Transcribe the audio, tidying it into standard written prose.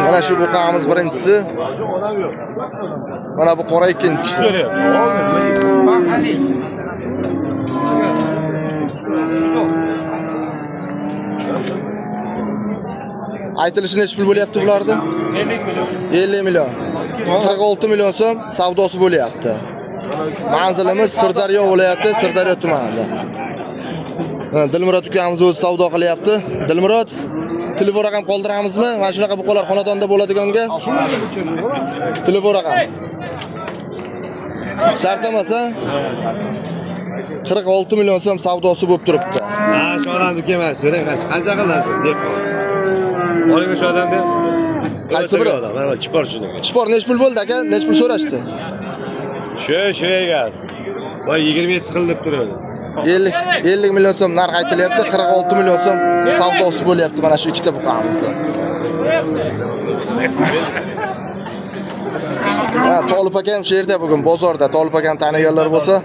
Mana shu buqamiz birinchisi. Mana bu qora ikkinchisi. Aytilishi necha pul bo'lyapti bularning? 50 million. 46 million so'm savdosi bo'lyapti. Manzilimiz Sirdaryo viloyati, Sirdaryo tumanida. Dilmurod ukamiz o'zi savdo qilyapti. Dilmurod, telefon raqam qoldiramizmi? Mana shunaqa buqalar xonadonda bo'ladiganga. Telefon raqam. Shart emas-a? 46 million so'm savdosi bo'lib turibdi. Ha, shu odamniki emas, so'rang, qancha qilinadi deb qol. Oling o'sha odamni. Qaysi biri? Mana chiporchilik. Chipor necha pul bo'ldi aka? Necha pul so'rashdi? Shu egas. Voy 27 xil deb turadi. 50 million so'm narx aytilyapti, 46 million so'm savdosi bo'lyapti mana shu ikkita buqamizda. Ha, Tolip aka ham shu yerda bugun bozorda. Tolip akani taniganlar bo'lsa,